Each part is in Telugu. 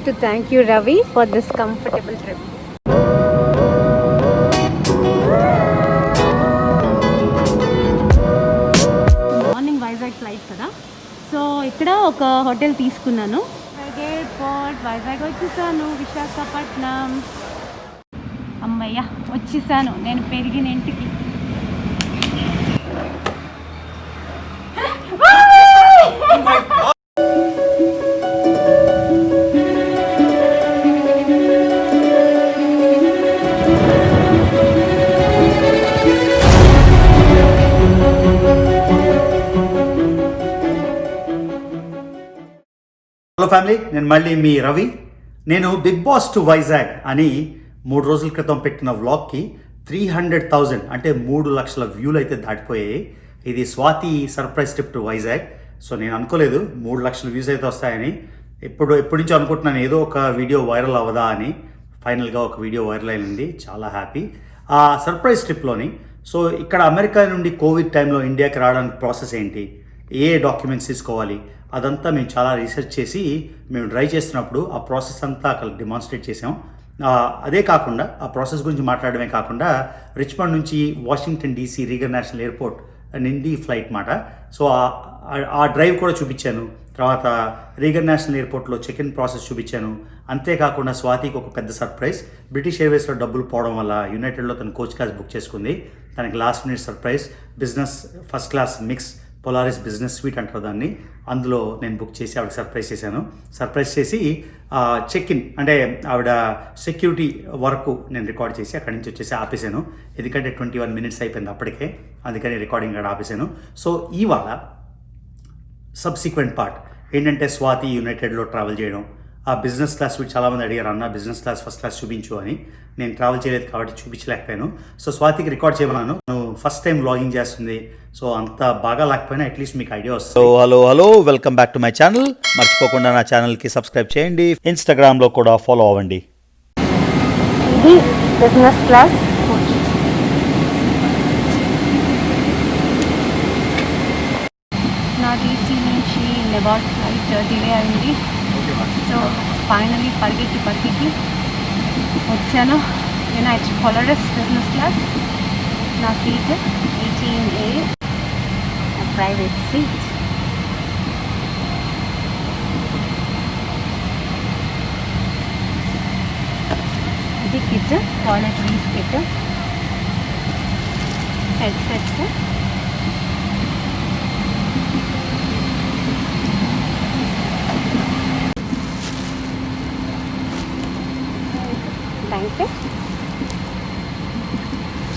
to thank you, Ravi, for this comfortable trip. Morning Vizag flight కదా, సో ఇక్కడ ఒక హోటల్ తీసుకున్నాను. ఎయిర్పోర్ట్ వైజాగ్ వచ్చేసాను, విశాఖపట్నం. అమ్మయ్య వచ్చేసాను నేను పెరిగిన ఇంటికి. హలో ఫ్యామిలీ, నేను మళ్ళీ మీ రవి. నేను బిగ్ బాస్ టు వైజాగ్ అని 3 రోజుల క్రితం పెట్టిన వ్లాగ్కి 300,000 అంటే 3 లక్షల వ్యూలు అయితే దాటిపోయాయి. ఇది Swathi surprise trip to Vizag. So నేను అనుకోలేదు 3 లక్షల వ్యూస్ అయితే వస్తాయని. ఎప్పటి నుంచో అనుకుంటున్నాను ఏదో ఒక వీడియో వైరల్ అవ్వదా అని. ఫైనల్గా ఒక వీడియో వైరల్ అయింది, చాలా హ్యాపీ. ఆ సర్ప్రైజ్ ట్రిప్లోని సో ఇక్కడ అమెరికా నుండి కోవిడ్ టైంలో ఇండియాకి రావడానికి ప్రాసెస్ ఏంటి, ఏ డాక్యుమెంట్స్ తీసుకోవాలి, అదంతా మేము చాలా రీసెర్చ్ చేసి మేము డ్రైవ్ చేస్తున్నప్పుడు ఆ ప్రాసెస్ అంతా అక్కడ డిమాన్స్ట్రేట్ చేసాం. అదే కాకుండా ఆ ప్రాసెస్ గురించి మాట్లాడమే కాకుండా రిచ్మండ్ నుంచి Washington DC Reagan national airport నుండి ఫ్లైట్ మాట. సో ఆ డ్రైవ్ కూడా చూపించాను. తర్వాత రీగన్ నేషనల్ ఎయిర్పోర్ట్లో చెక్ ఇన్ ప్రాసెస్ చూపించాను. అంతేకాకుండా స్వాతికి ఒక పెద్ద సర్ప్రైజ్, బ్రిటిష్ ఎయిర్వేస్లో డబ్బులు పోవడం వల్ల యునైటెడ్లో తన కోచ్ క్లాస్ బుక్ చేసుకుంది. తనకి last minute surprise business first class mix Polaris business sweet అంటారు దాన్ని, అందులో నేను బుక్ చేసి ఆవిడ సర్ప్రైజ్ చేశాను. సర్ప్రైజ్ చేసి చెక్ ఇన్ అంటే ఆవిడ సెక్యూరిటీ వర్క్ నేను రికార్డ్ చేసి అక్కడి నుంచి వచ్చేసి ఆపేశాను. ఎందుకంటే 21 minutes అయిపోయింది అప్పటికే, అందుకని రికార్డింగ్ అక్కడ ఆపేశాను. సో ఇవాళ సబ్సిక్వెంట్ పార్ట్ ఏంటంటే స్వాతి యునైటెడ్లో ట్రావెల్ చేయడం. ఆ బిజినెస్ క్లాస్ స్వీట్ చాలామంది అడిగారు, అన్న బిజినెస్ క్లాస్ ఫస్ట్ క్లాస్ చూపించు అని. నేను ట్రావెల్ చేయలేదు కాబట్టి చూపించలేకపోయాను. So స్వాతికి record చేయమన్నాను. నేను ఫస్ట్ టైం వ్లాగింగ్ చేస్తుంది, సో అంత బాగా లేకపోయినా అట్లీస్ట్ మీకు ఐడియా వస్తుంది. So hello welcome back to my channel. మర్చిపోకుండా నా ఛానల్కి సబ్స్క్రైబ్ చేయండి, ఇన్స్టాగ్రామ్లో కూడా ఫాలో అవ్వండి. ఇది బిజినెస్ క్లాస్ నా డీసీ నుంచి నెబార్డ్ ఫ్లైట్ డిలే అయింది. సో ఫైనలీ పరిగెత్తి వచ్చాను. United Polaris business class. నా సీట్ 18A, ప్రైవేట్ సీట్. ఇది kit, toiletries kit, headsets, blanket,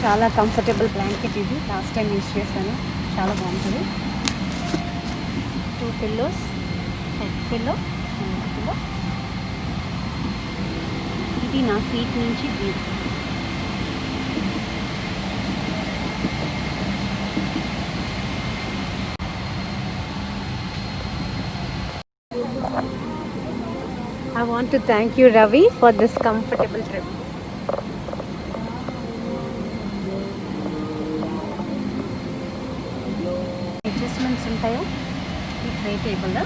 చాలా కంఫర్టబుల్ బ్లాంకెట్. ఇది లాస్ట్ టైం యూజ్ చేశాను, చాలా బాగుంటుంది. 2 పిల్లోస్, హెడ్ పిల్లో, పిల్లో. ఇది నా సీట్ నుంచి view. I want to thank you, Ravi, for this comfortable trip. Adjustments ఉంటాయో ఈ ట్రే టేబుల్లో.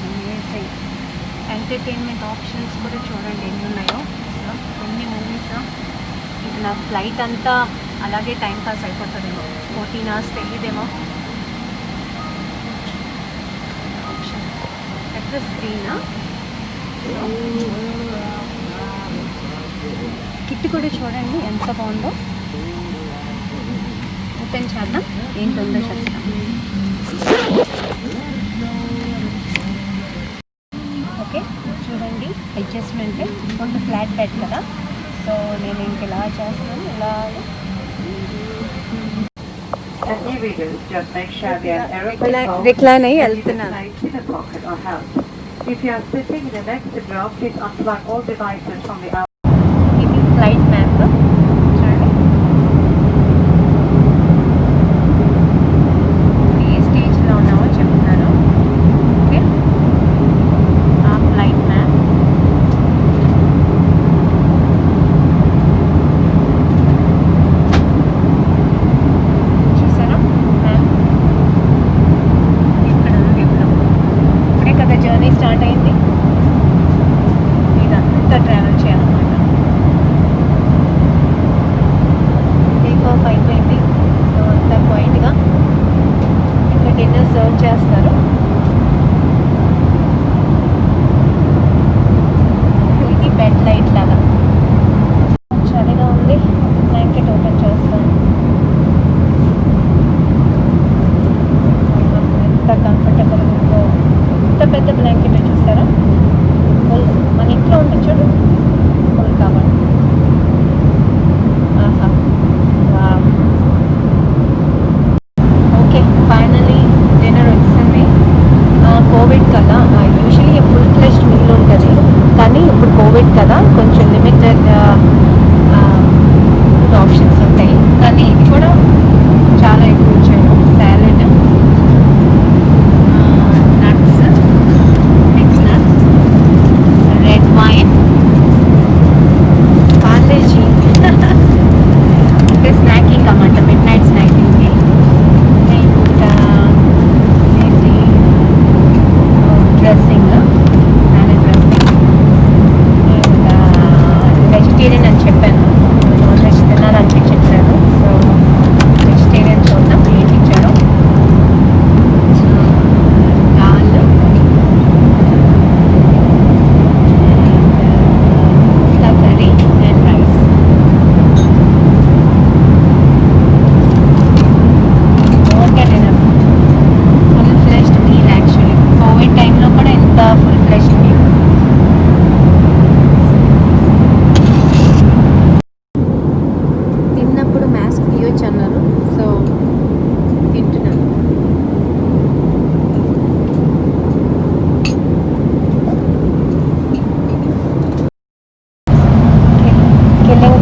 అమేజింగ్. ఎంటర్టైన్మెంట్ ఆప్షన్స్ కూడా చూడండి ఎన్ని ఉన్నాయో. ఎన్ని మూవీస్. ఇది నా ఫ్లైట్ అంతా అలాగే టైం పాస్ అయిపోతుందేమో, 14 hours తెలియదేమో. పెద్ద స్క్రీన్. కిట్ కూడా చూడండి ఎంత బాగుందో. ఓపెన్ చేద్దాం, ఏంటుందో చెప్తాం. ఓకే చూడండి, అడ్జస్ట్మెంట్. కొంచెం ఫ్లాట్ బెడ్ కదా, సో నేను ఇంక ఇలా చేస్తున్నాను. ఇలా రిక్లైన్ అయ్యి వెళ్తున్నాను. ఇది ఫ్లైట్ మ్యాప్ చూడండి. ఏ స్టేజ్లో ఉన్నామో చెప్తాను. ఓకే, ఆ ఫ్లైట్ మ్యాప్. చూసారా map?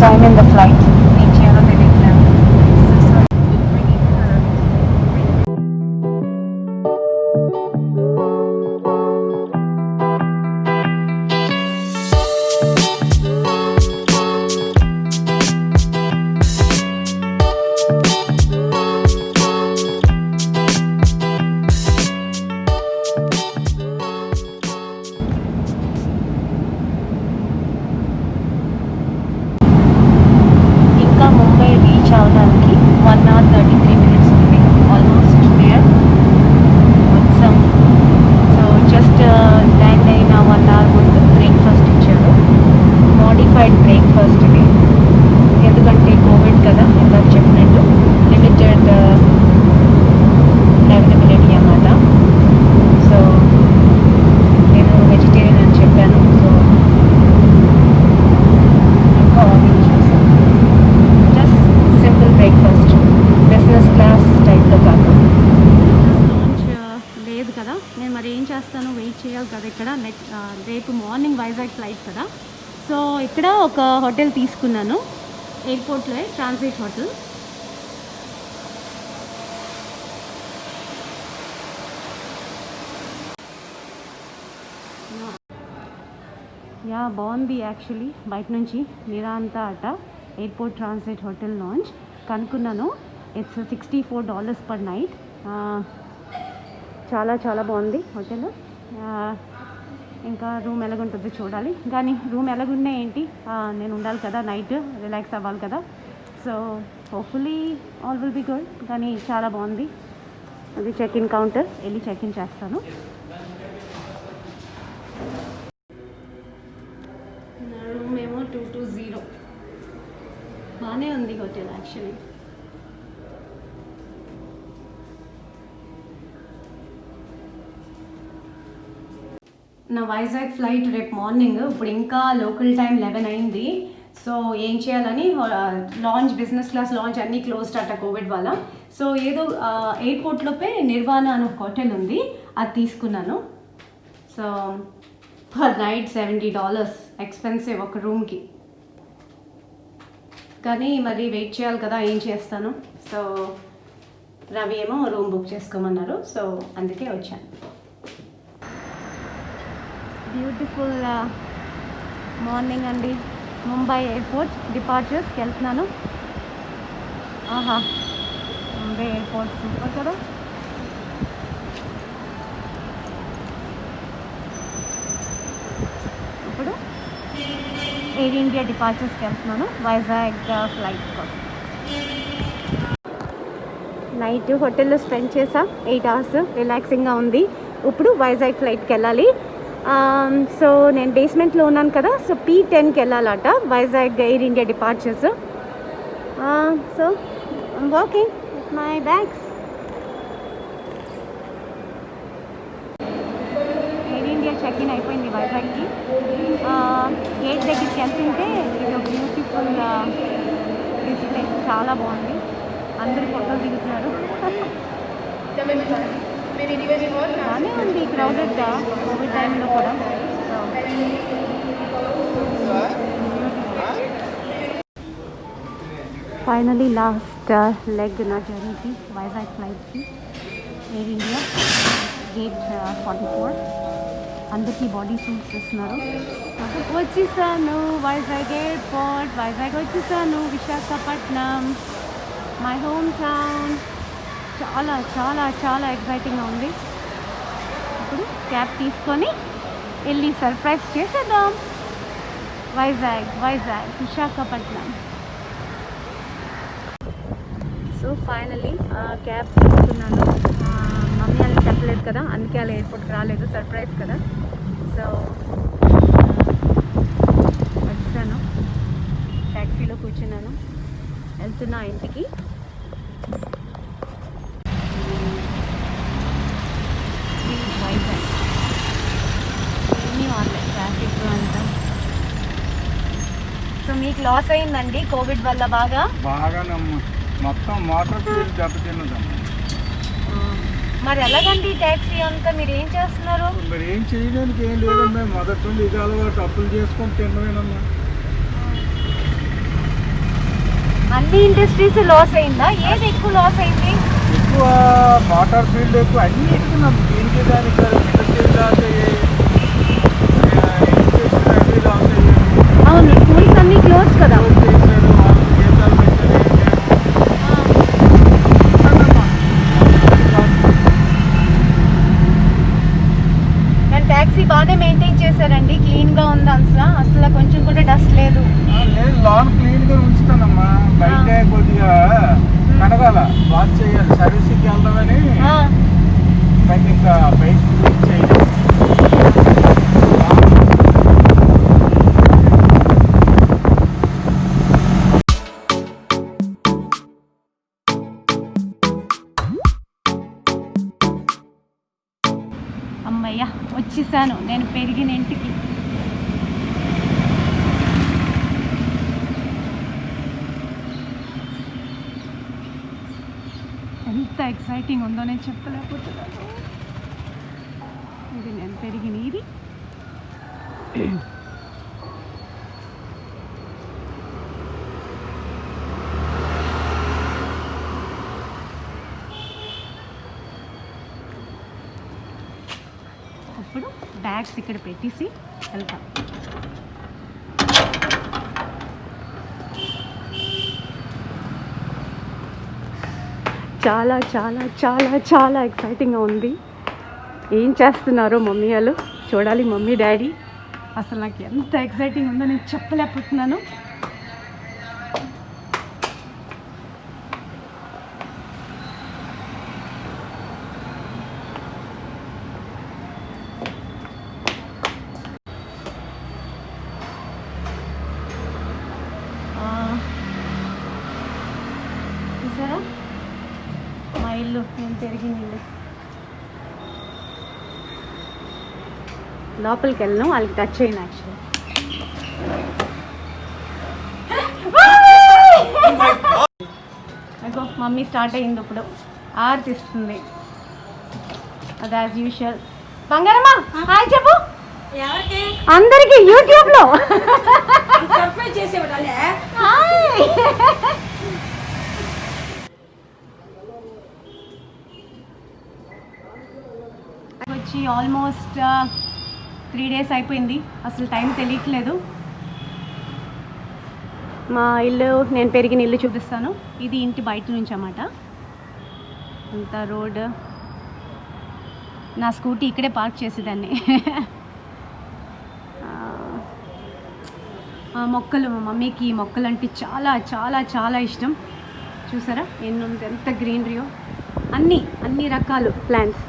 time in the flight. ఏం చేయాలో తెలియట్లేదు. ఇంకా ముంబై రీచ్ అవడానికి 1 hour 33 minutes ఉంది. ఆల్మోస్ట్ దేర్ వచ్చాం. సో జస్ట్ ల్యాండ్ అయిన 1 hour ముందు బ్రేక్ఫాస్ట్ ఇచ్చారు. మోడిఫైడ్ బ్రేక్ఫాస్ట్ ఇది, ఎందుకంటే కోవిడ్ కదా, ఇందాక చెప్పినట్టు లిమిటెడ్ అవైలబిలిటీ అన్నమాట. సో నేను వెజిటేరియన్ అని చెప్పాను. So just simple breakfast, business class టైప్లో కాదు. లాంచ్ లేదు కదా, నేను మరి ఏం చేస్తాను, వెయిట్ చేయాలి కదా ఇక్కడ. రేపు మార్నింగ్ వైజాగ్ ఫ్లైట్ కదా. సో ఇక్కడ ఒక హోటల్ తీసుకున్నాను ఎయిర్పోర్ట్లో, ట్రాన్సిట్ హోటల్. యా బాగుంది యాక్చువల్లీ. బయట నుంచి నిరాంత అట ఎయిర్పోర్ట్ ట్రాన్సిట్ హోటల్ లాంచ్ కనుక్కున్నాను. It's $64 per night. చాలా చాలా బాగుంది హోటల్. ఇంకా రూమ్ ఎలాగుంటుందో చూడాలి. కానీ రూమ్ ఎలాగున్నా ఏంటి, నేను ఉండాలి కదా, నైట్ రిలాక్స్ అవ్వాలి కదా. So hopefully all will be good. కానీ చాలా బాగుంది. అది చెక్ ఇన్ కౌంటర్, వెళ్ళి చెక్ ఇన్ చేస్తాను. నా రూమ్ ఏమో 220. బాగానే ఉంది హోటల్ యాక్చువల్లీ. నా వైజాగ్ ఫ్లైట్ రేపు మార్నింగ్. ఇప్పుడు ఇంకా లోకల్ టైం 11 అయింది. సో ఏం చేయాలని, లాంచ్ బిజినెస్ క్లాస్ లాంచ్ అన్నీ క్లోజ్డ్ అట కోవిడ్ వల్ల. సో ఏదో ఎయిర్పోర్ట్లోపే నిర్వాణ అని ఒక హోటల్ ఉంది, అది తీసుకున్నాను. సో పర్ నైట్ $70 ఎక్స్పెన్సివ్ ఒక రూమ్కి. కానీ మరి వెయిట్ చేయాలి కదా, ఏం చేస్తాను. సో రవి ఏమో రూమ్ బుక్ చేసుకోమన్నారు. సో అందుకే వచ్చాను. బ్యూటిఫుల్ మార్నింగ్ అండి. ముంబై ఎయిర్పోర్ట్ డిపార్చర్స్కి వెళ్తున్నాను. ఆహా, ముంబై ఎయిర్పోర్ట్ సూపర్ కదా. ఇప్పుడు ఎయిర్ ఇండియా డిపార్చర్స్కి వెళ్తున్నాను వైజాగ్ ఫ్లైట్ కోసం. నైట్ హోటల్లో స్పెండ్ చేసా 8 hours, రిలాక్సింగ్గా ఉంది. ఇప్పుడు వైజాగ్ ఫ్లైట్కి వెళ్ళాలి. సో నేను బేస్మెంట్లో ఉన్నాను కదా. సో P10కి వెళ్ళాలట Vizag Air India departures. So I'm walking with my bags. Air India check in అయిపోయింది వైజాగ్కి. గేట్ దగ్గరికి వెళ్తుంటే ఇది ఒక బ్యూటిఫుల్ డిస్ప్లే, చాలా బాగుంది. అందరు ఫోటోలు దిగుతున్నారు. బాగానే ఉంది క్రౌడెడ్ కోవిడ్ టైంలో కూడా. ఫైనలీ లాస్ట్ లెగ్ నా జర్నీకి వైజాగ్ ఫ్లైట్కి ఎయిర్ ఇండియా గేట్ 44. అందరికీ బాడీ సూట్స్ ఇస్తున్నారు. వచ్చేసాను వైజాగ్ ఎయిర్పోర్ట్. వైజాగ్ వచ్చేసాను, విశాఖపట్నం, మై హోమ్ టౌన్. చాలా చాలా చాలా ఎక్సైటింగ్గా ఉంది. ఇప్పుడు క్యాబ్ తీసుకొని వెళ్ళి సర్ప్రైజ్ చేసేద్దాం. Vizag Visakhapatnam. So finally cab తీసుకున్నాను. మమ్మీ వాళ్ళకి చెప్పలేదు కదా, అందుకే అలా ఎయిర్పోర్ట్కి రాలేదు, సర్ప్రైజ్ కదా. సో వచ్చాను, ట్యాక్సీలో కూర్చున్నాను, వెళ్తున్నా ఇంటికి. వైజాగ్ ఏమీ వాడలేదు ట్రాఫిక్ అంతా. సో మీకు లాస్ అయిందండి కోవిడ్ వల్ల బాగా? మొత్తం మోటార్ ఫీల్డ్ దెబ్బతిన్నదమ్మా. మరి ఎలాగండి ట్యాక్సీ అంతా మీరు ఏం చేస్తున్నారు? మరి ఏం చేయడానికి ఏం లేదమ్మా, మొదటి నుండి ఇది అలవాటు, అప్పులు చేసుకొని తినవేనమ్మా. అన్ని ఇండస్ట్రీస్ లాస్ అయిందా? ఏది ఎక్కువ లాస్ అయింది? ఎక్కువ మోటార్ ఫీల్డ్ ఎక్కువ అన్నీ ఎక్కున్నాం. దీనికి దానికి ఇండస్ట్రీస్ లాస్ అయ్యాయి, ఎడ్యుకేషన్ అన్నీ లాస్ అయ్యాయి. అవును, స్కూల్స్ అన్ని క్లోజ్ కదా. చేశారు, వాళ్ళు జీతాలు పెంచారు. కానీ ట్యాక్సీ బాగానే మెయింటైన్ చేశారండి, క్లీన్గా ఉంది. అసలు కొంచెం కూడా డస్ట్ లేదు. లేదు, లాన్ క్లీన్గా ఉంచుతానమ్మా. బయట కొద్దిగా కడగాల, వాష్ చేయాలి, సర్వీసింగ్కి వెళ్దామని. కానీ ఇంకా బైక్ చేయాలి. అమ్మయ్య, వచ్చేసాను నేను పెరిగిన ఇంటికి. ఎంత ఎక్సైటింగ్ ఉందో నేను చెప్పలేకపోతున్నాను. ఇది నేను పెరిగిన ఇది. ఇప్పుడు బ్యాగ్స్ ఇక్కడ పెట్టేసి వెళ్తాం. చాలా చాలా చాలా చాలా ఎక్సైటింగ్గా ఉంది. ఏం చేస్తున్నారో మమ్మీ వాళ్ళు చూడాలి, మమ్మీ డాడీ. అసలు నాకు ఎంత ఎక్సైటింగ్ ఉందో నేను చెప్పలేకపోతున్నాను. చూసారా మా ఇల్లు, నేను పెరిగిన ఇల్లు. లోపలికి వెళ్ళను, వాళ్ళకి టచ్ అయింది యాక్చువల్లీ. అగో మమ్మీ స్టార్ట్ అయింది ఇప్పుడు, ఆరు తీస్తుంది. అది యాజ్ యూజువల్. బంగారమ్మా హాయ్ చెప్పు అందరికి యూట్యూబ్ లో. వచ్చి ఆల్మోస్ట్ 3 days అయిపోయింది, అసలు టైం తెలియట్లేదు. మా ఇల్లు, నేను పెరిగిన ఇల్లు చూపిస్తాను. ఇది ఇంటి బయట నుంచి అన్నమాట. అంత రోడ్. నా స్కూటీ ఇక్కడే పార్క్ చేసేదాన్ని. మొక్కలు, మా మమ్మీకి మొక్కలు అంటే చాలా చాలా చాలా ఇష్టం. చూసారా ఎంత గ్రీనరీయో, అన్ని రకాలు ప్లాంట్స్.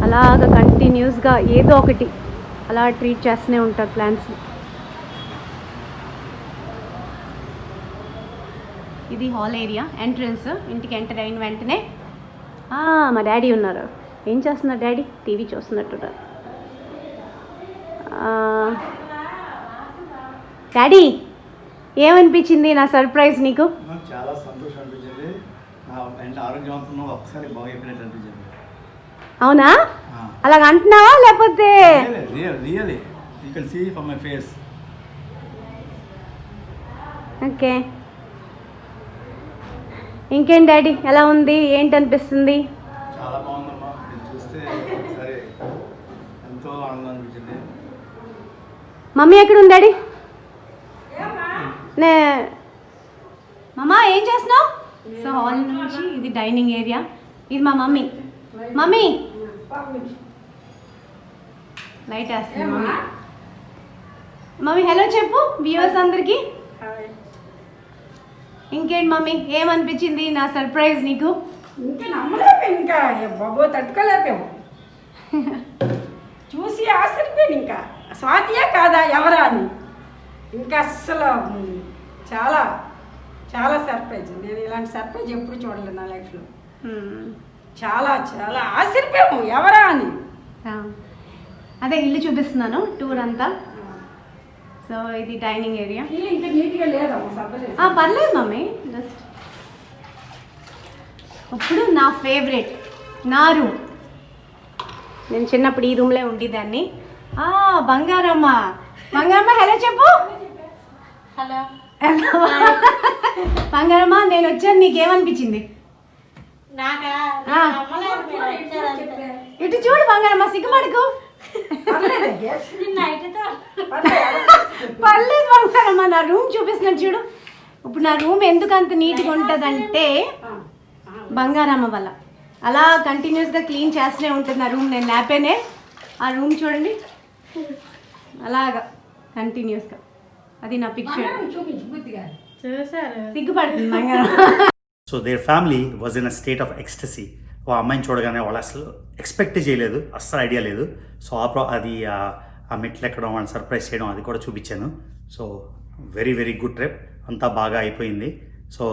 అలాగా కంటిన్యూస్గా ఏదో ఒకటి అలా ట్రీట్ చేస్తూనే ఉంటారు ప్లాంట్స్. ఇది హాల్ ఏరియా, ఎంట్రన్స్. ఇంటికి ఎంటర్ అయిన వెంటనే మా డాడీ ఉన్నారు. ఏం చేస్తున్నారు డాడీ? టీవీ చూస్తున్నట్టున్నారు. డాడీ ఏమనిపించింది నా సర్ప్రైజ్ నీకు? నాకు చాలా సంతోషం అనిపించింది. నా ఆరోగ్యవంతంగా ఒకసారి బాగా అయిపోయినట్టు అనిపించింది. అవునా? అలాగ అంటున్నావా లేకపోతే? Really you can see from my face. Okay, ఇంకేం డాడీ, ఎలా ఉంది, ఏంటి అనిపిస్తుంది? చాలా బాగుందమ్మా, నేను చూస్తే ఒకసారి ఎంతో ఆనందం అనిపించింది. మమ్మీ ఎక్కడ ఉంది డాడీ? మమ్మా ఏం చేస్తున్నావు? సో హాల్ నుంచి ఇది డైనింగ్ ఏరియా. ఇది మా మమ్మీ. మమ్మీ లైట్ వేస్తుంది మమ్మీ. మమ్మీ హలో చెప్పు వ్యూవర్స్ అందరికి. ఇంకేంటి మమ్మీ, ఏమనిపించింది నా సర్ప్రైజ్ నీకు? ఇంకా నమ్మలేము, ఇంకా బాబో తట్టుకోలేపాము. చూసి ఆశ్చర్యపోయాను. ఇంకా స్వాతియా కాదా ఎవరా అని. ఇంకా అస్సలు చాలా చాలా సర్ప్రైజ్. నేను ఇలాంటి సర్ప్రైజ్ ఎప్పుడు చూడలేదు నా లైఫ్లో. చాలా చాలా ఆశ్చర్యపోయాము ఎవరా అని. అదే ఇల్లు చూపిస్తున్నాను టూర్ అంతా. సో ఇది డైనింగ్ ఏరియా. ఇంకా నీట్గా లేదా? పర్లేదు మమ్మీ. జస్ట్ ఇప్పుడు నా ఫేవరెట్, నా రూమ్. నేను చిన్నప్పుడు ఈ రూమ్లో ఉండేదాన్ని. బంగారమ్మ, బంగారమ్మ హలో చెప్పు. హలో. బంగారమ్మా నేను వచ్చాను, నీకేమనిపించింది? నాకా ఆ. నమ్మలేదు మీరు వచ్చారంటే. ఇటు చూడు బంగారమ్మా, సిగ్గుపడకు. పర్లేదు, నిన్న నైట్తో పర్లేదు బంగారమ్మా, నా రూమ్ చూపిస్తున్నాను చూడు. ఇప్పుడు నా రూమ్ ఎందుకు అంత నీట్గా ఉంటుందంటే బంగారమ్మ వల్ల. అలా కంటిన్యూస్గా క్లీన్ చేస్తూనే ఉంటుంది నా రూమ్. నేను లేపేనే ఆ రూమ్ చూడండి, అలాగా కంటిన్యూస్గా. అది నా పిక్చర్. చూపించు బుద్ధిగా. చూసారు. సిగ్గుపడుతుంది బంగారం. So their family was in a state of ecstasy. ఆ అమ్మాయిని చూడగానే వాళ్ళు అసలు ఎక్స్పెక్ట్ చేయలేదు, అస్సలు ఐడియా లేదు. సో అది ఆ మెట్లు ఎక్కడం, వాళ్ళని సర్ప్రైజ్ చేయడం అది కూడా చూపించాను. So very very good trip, అంతా బాగా అయిపోయింది. సో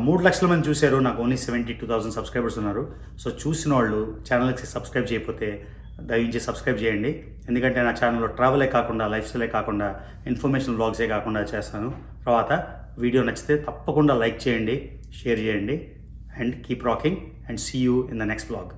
3 లక్షల మంది చూశారు, నాకు ఓన్లీ 72,000 సబ్స్క్రైబర్స్ ఉన్నారు. సో చూసిన వాళ్ళు ఛానల్కి సబ్స్క్రైబ్ చేయకపోతే దయించి సబ్స్క్రైబ్ చేయండి. ఎందుకంటే నా ఛానల్లో ట్రావెలే కాకుండా, లైఫ్ స్టైలే కాకుండా, ఇన్ఫర్మేషన్ వ్లాగ్సే కాకుండా చేస్తాను. తర్వాత వీడియో నచ్చితే తప్పకుండా లైక్ చేయండి, షేర్ చేయండి, and keep rocking and see you in the next vlog.